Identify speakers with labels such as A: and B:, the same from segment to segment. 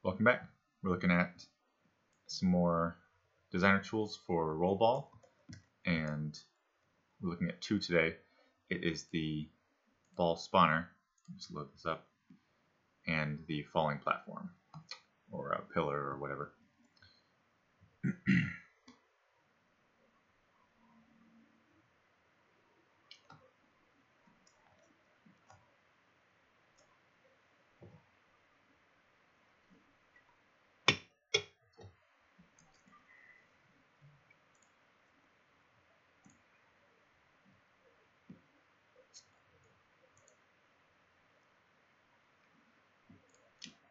A: Welcome back. We're looking at some more designer tools for roll ball, and we're looking at two today. It is the ball spawner, just load this up, and the falling platform, or a pillar, or whatever.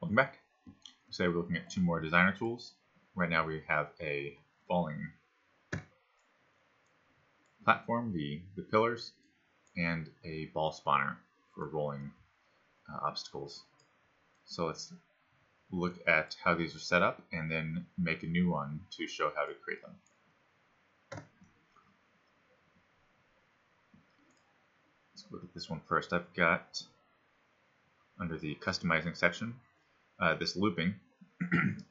A: Welcome back. Today we're looking at two more designer tools. Right now we have a falling platform, the pillars, and a ball spawner for rolling obstacles. So let's look at how these are set up and then make a new one to show how to create them. Let's look at this one first. I've got, under the customizing section, this looping.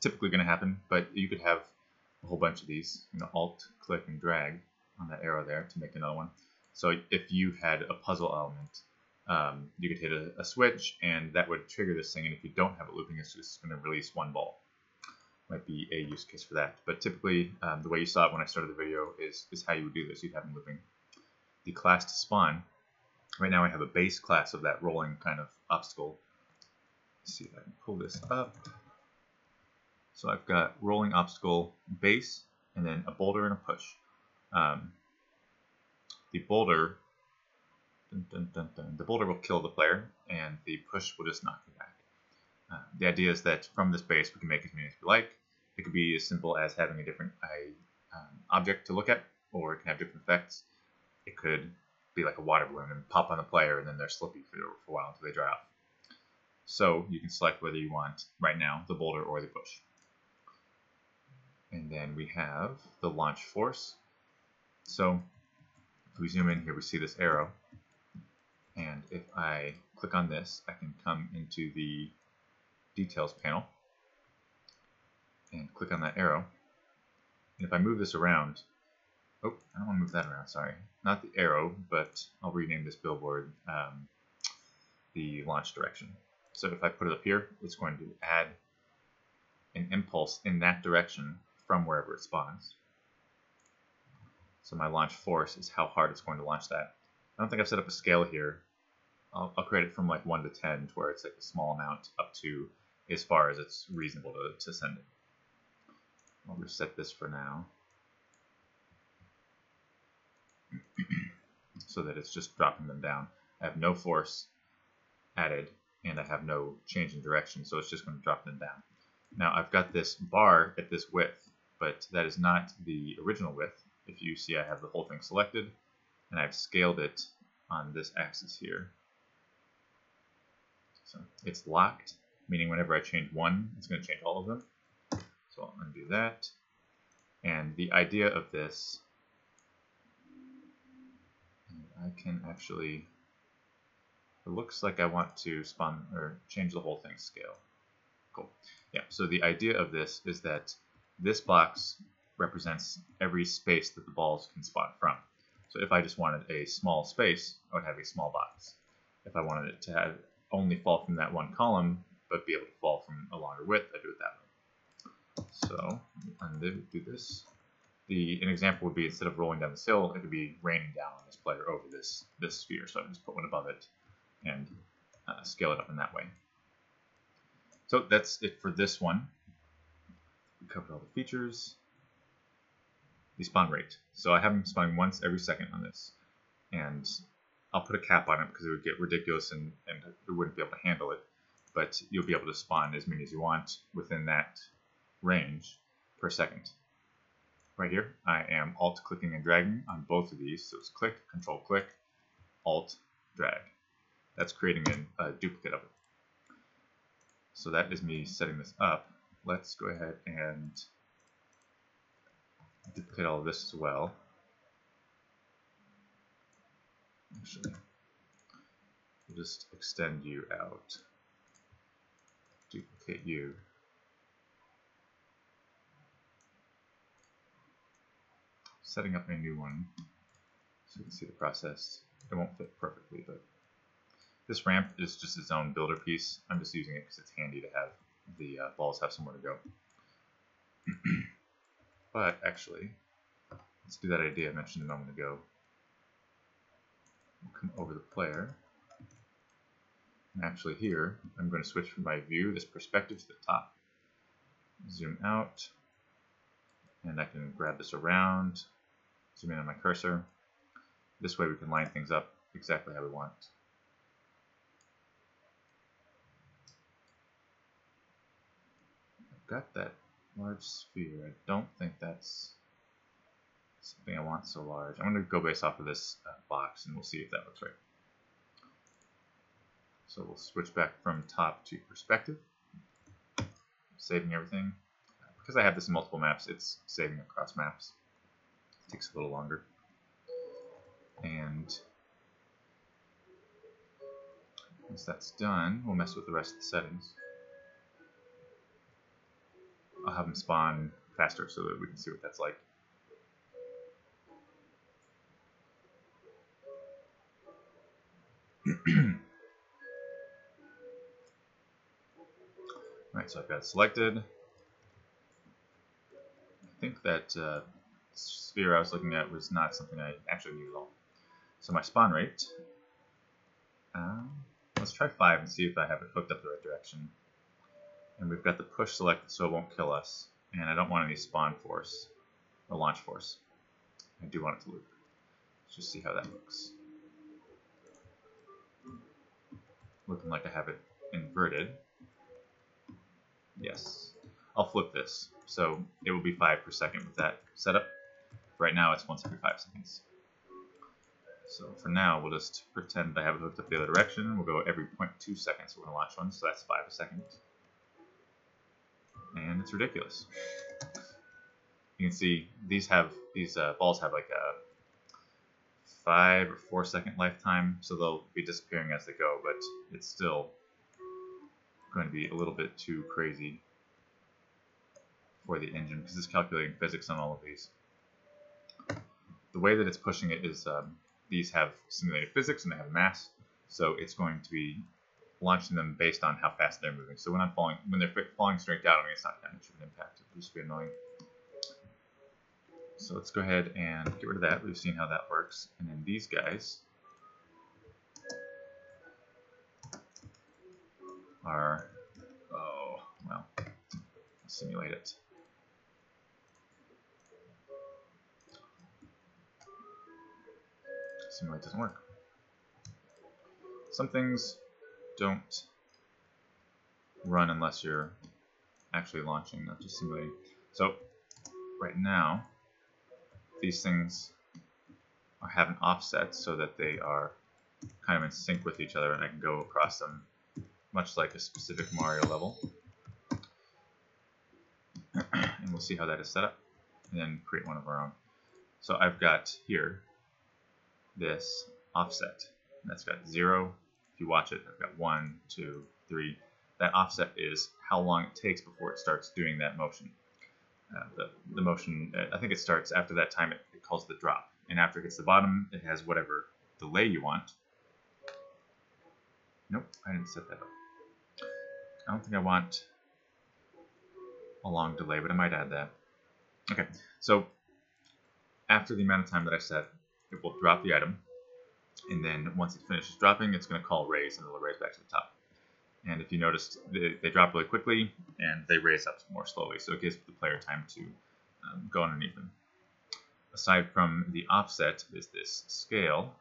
A: Typically going to happen, but you could have a whole bunch of these. Alt, click, and drag on that arrow there to make another one. So if you had a puzzle element, you could hit a switch, and that would trigger this thing. And if you don't have it looping, it's just going to release one ball. Might be a use case for that. But typically, the way you saw it when I started the video is how you would do this. You'd have them looping. The class to spawn. Right now, I have a base class of that rolling kind of obstacle. Let's see if I can pull this up. So I've got rolling obstacle base, and then a boulder and a push. The boulder will kill the player, and the push will just knock you back. The idea is that from this base we can make as many as we like. It could be as simple as having a different object to look at, or it can have different effects. It could be like a water balloon and pop on the player, and then they're slippy for a while until they dry off. So you can select whether you want, right now, the boulder or the push. And then we have the launch force. So if we zoom in here, we see this arrow. And if I click on this, I can come into the details panel and click on that arrow. And if I move this around, oh, I don't want to move that around, sorry. Not the arrow, but I'll rename this billboard the launch direction. So if I put it up here, it's going to add an impulse in that direction from wherever it spawns. So my launch force is how hard it's going to launch that. I don't think I've set up a scale here. I'll create it from like 1 to 10 to where it's like a small amount up to as far as it's reasonable to send it. I'll reset this for now so that it's just dropping them down. I have no force added, and I have no change in direction, so it's just going to drop them down. Now I've got this bar at this width, but that is not the original width. If you see, I have the whole thing selected, and I've scaled it on this axis here. So it's locked, meaning whenever I change one, it's going to change all of them. So I'll undo that. And the idea of this, I can actually, it looks like I want to spawn or change the whole thing's scale. Cool. Yeah, so the idea of this is that this box represents every space that the balls can spawn from. So if I just wanted a small space, I would have a small box. If I wanted it to have only fall from that one column, but be able to fall from a longer width, I do it that way. So undo, do this. An example would be, instead of rolling down this hill, it could be raining down on this player over this sphere. So I can just put one above it and scale it up in that way. So that's it for this one. We covered all the features. The spawn rate. So I have them spawning once every second on this. And I'll put a cap on it because it would get ridiculous and it wouldn't be able to handle it. But you'll be able to spawn as many as you want within that range per second. Right here, I am alt clicking and dragging on both of these. So it's click, control click, alt, drag. That's creating a duplicate of it. So that is me setting this up. Let's go ahead and duplicate all of this as well. Actually, we'll just extend you out, duplicate you, setting up a new one so you can see the process. It won't fit perfectly, but this ramp is just its own builder piece. I'm just using it because it's handy to have the balls have somewhere to go. But actually, let's do that idea I mentioned a moment ago. We'll come over the player. And actually here, I'm going to switch from my view, this perspective, to the top. Zoom out. And I can grab this around, zoom in on my cursor. This way we can line things up exactly how we want. I've got that large sphere. I don't think that's something I want so large. I'm going to go based off of this box and we'll see if that looks right. So we'll switch back from top to perspective, saving everything. Because I have this in multiple maps, it's saving across maps. It takes a little longer. And once that's done, we'll mess with the rest of the settings. I'll have them spawn faster so that we can see what that's like. Alright, so I've got it selected. I think that sphere I was looking at was not something I actually need at all. So my spawn rate, let's try 5 and see if I have it hooked up the right direction. And we've got the push selected so it won't kill us. And I don't want any spawn force or launch force. I do want it to loop. Let's just see how that looks. Looking like I have it inverted. Yes. I'll flip this. So it will be 5 per second with that setup. Right now it's once every 5 seconds. So for now, we'll just pretend I have it hooked up the other direction. We'll go every 0.2 seconds we're going to launch one, so that's 5 a second. And it's ridiculous. You can see these balls have like a 5 or 4 second lifetime, so they'll be disappearing as they go, but it's still going to be a little bit too crazy for the engine because it's calculating physics on all of these. The way that it's pushing it is these have simulated physics and they have mass, so it's going to be launching them based on how fast they're moving. So when they're falling straight down, I mean, it's not that much of an impact. It'll just be annoying. So let's go ahead and get rid of that. We've seen how that works. And then these guys are, oh, well, let's simulate it. Simulate doesn't work. Some things don't run unless you're actually launching, not just simulating. So right now, these things have an offset so that they are kind of in sync with each other, and I can go across them much like a specific Mario level. And we'll see how that is set up, and then create one of our own. So I've got here this offset. That's got 0. If you watch it, I've got 1, 2, 3. That offset is how long it takes before it starts doing that motion. The motion, I think it starts after that time, it calls the drop. And after it hits the bottom, it has whatever delay you want. Nope, I didn't set that up. I don't think I want a long delay, but I might add that. Okay, so after the amount of time that I set, it will drop the item. And then once it finishes dropping, it's going to call raise, and it'll raise back to the top. And if you noticed, they drop really quickly, and they raise up more slowly, so it gives the player time to go underneath them. Aside from the offset is this scale,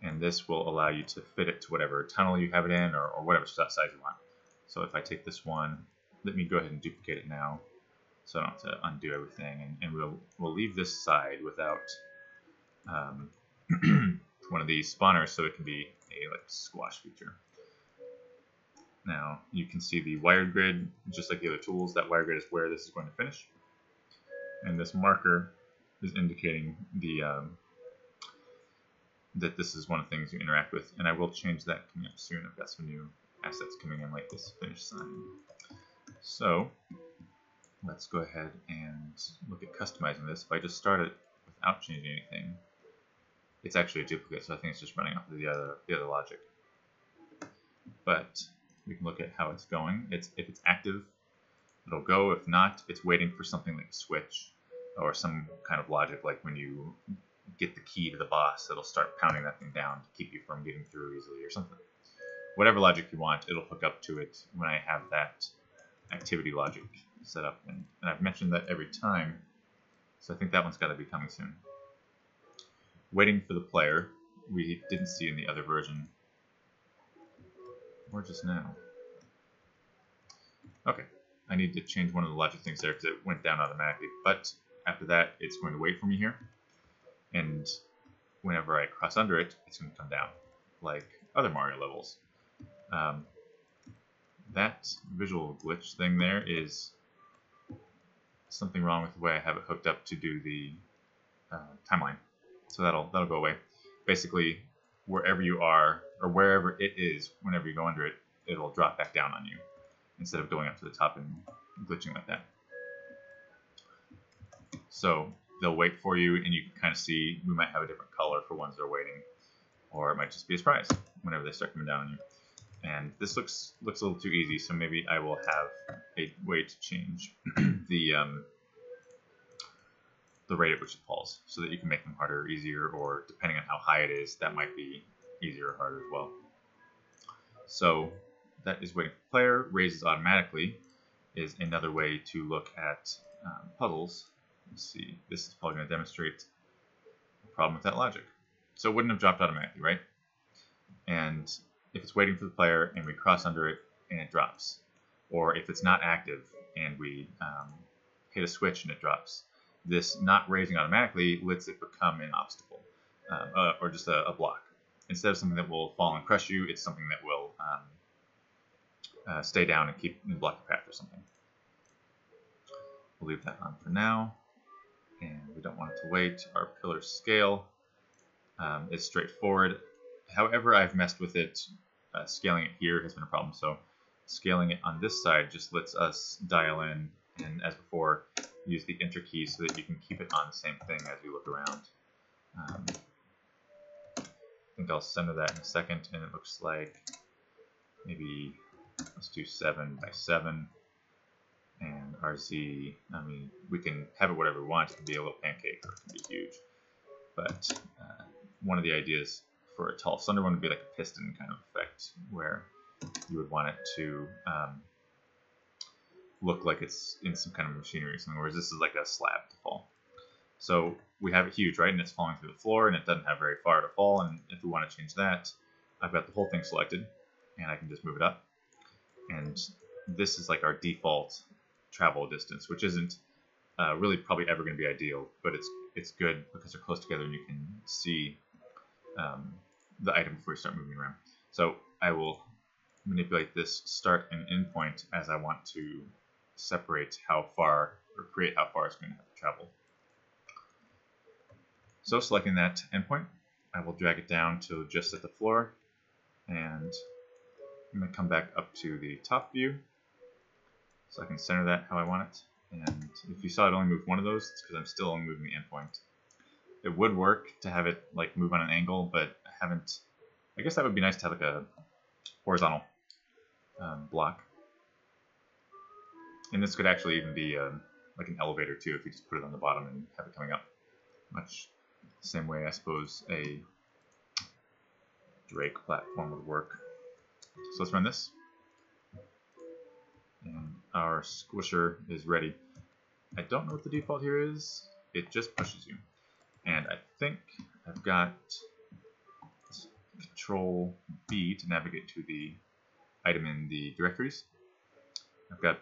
A: and this will allow you to fit it to whatever tunnel you have it in, or whatever size you want. So if I take this one, let me go ahead and duplicate it now, so I don't have to undo everything, and we'll leave this side without one of these spawners, so it can be a squash feature. Now you can see the wired grid, just like the other tools. That wired grid is where this is going to finish, and this marker is indicating that this is one of the things you interact with. And I will change that coming up soon. I've got some new assets coming in, like this finish sign. So let's go ahead and look at customizing this. If I just start it without changing anything, it's actually a duplicate, so I think it's just running off of the other logic. But we can look at how it's going. If it's active, it'll go. If not, it's waiting for something like a switch or some kind of logic, like when you get the key to the boss, it'll start pounding that thing down to keep you from getting through easily or something. Whatever logic you want, it'll hook up to it when I have that activity logic set up. And I've mentioned that every time, so I think that one's got to be coming soon. Waiting for the player, we didn't see in the other version, or just now. Okay, I need to change one of the logic things there because it went down automatically, but after that it's going to wait for me here, and whenever I cross under it, it's going to come down, like other Mario levels. That visual glitch thing there is something wrong with the way I have it hooked up to do the timeline. So that'll go away. Basically, wherever you are, or wherever it is, whenever you go under it, it'll drop back down on you, instead of going up to the top and glitching like that. So they'll wait for you, and you can kind of see we might have a different color for ones that are waiting, or it might just be a surprise whenever they start coming down on you. And this looks a little too easy, so maybe I will have a way to change the rate at which it falls, so that you can make them harder or easier, or depending on how high it is, that might be easier or harder as well. So that is waiting for the player. Raises automatically is another way to look at puzzles. Let's see, this is probably going to demonstrate the problem with that logic. So it wouldn't have dropped automatically, right? And if it's waiting for the player and we cross under it and it drops, or if it's not active and we hit a switch and it drops, this not raising automatically lets it become an obstacle, or just a block. Instead of something that will fall and crush you, it's something that will stay down and block the path or something. We'll leave that on for now, and we don't want it to wait. Our pillar scale is straightforward. However, I've messed with it. Scaling it here has been a problem, so scaling it on this side just lets us dial in, and as before, use the enter key so that you can keep it on the same thing as you look around. I think I'll center that in a second, and it looks like maybe let's do 7 by 7, and our Z, I mean, we can have it whatever we want. It can be a little pancake or it can be huge, but one of the ideas for a tall slender one would be like a piston kind of effect, where you would want it to look like it's in some kind of machinery or something, whereas this is like a slab to fall. So we have it huge, right, and it's falling through the floor, and it doesn't have very far to fall, and if we want to change that, I've got the whole thing selected, and I can just move it up. And this is like our default travel distance, which isn't really probably ever going to be ideal, but it's good because they're close together and you can see the item before you start moving around. So I will manipulate this start and end point as I want to separate how far, or create how far it's going to have to travel. So selecting that endpoint, I will drag it down to just at the floor, and I'm going to come back up to the top view so I can center that how I want it. And if you saw it only move one of those, it's because I'm still only moving the endpoint. It would work to have it like move on an angle, but I haven't. I guess that would be nice to have like a horizontal block. And this could actually even be like an elevator too, if you just put it on the bottom and have it coming up. Much the same way I suppose a Drake platform would work. So let's run this. And our squisher is ready. I don't know what the default here is. It just pushes you. And I think I've got Control B to navigate to the item in the directories. I've got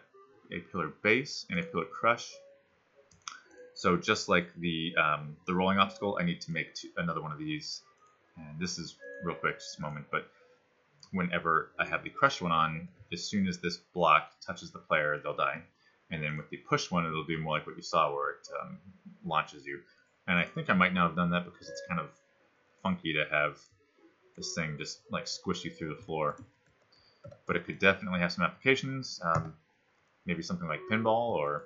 A: a pillar base and a pillar crush. So just like the rolling obstacle, I need to make another one of these. And this is real quick, just a moment, but whenever I have the crush one on, as soon as this block touches the player, they'll die. And then with the push one, it'll do more like what you saw, where it launches you. And I think I might now have done that because it's kind of funky to have this thing just like squish you through the floor. But it could definitely have some applications, maybe something like pinball or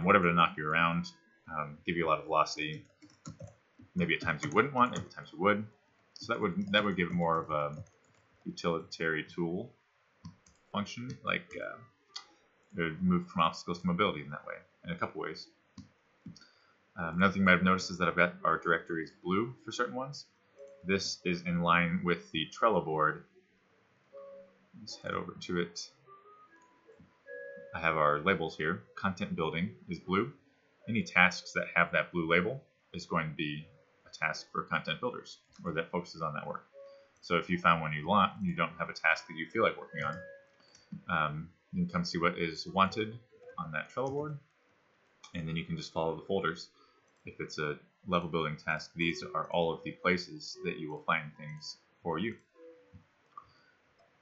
A: whatever to knock you around, give you a lot of velocity. maybe at times you wouldn't want, maybe at times you would. So that would give it more of a utilitarian tool function, like it would move from obstacles to mobility in that way, in a couple ways. Another thing you might have noticed is that I've got our directories blue for certain ones. This is in line with the Trello board. Let's head over to it. I have our labels here. Content building is blue. Any tasks that have that blue label is going to be a task for content builders, or that focuses on that work. So if you found one you want, you don't have a task that you feel like working on, you can come see what is wanted on that Trello board, and then you can just follow the folders. If it's a level building task, these are all of the places that you will find things for you.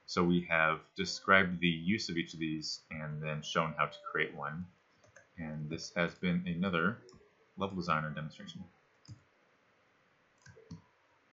A: So we have described the use of each of these and then shown how to create one. And this has been another level designer demonstration.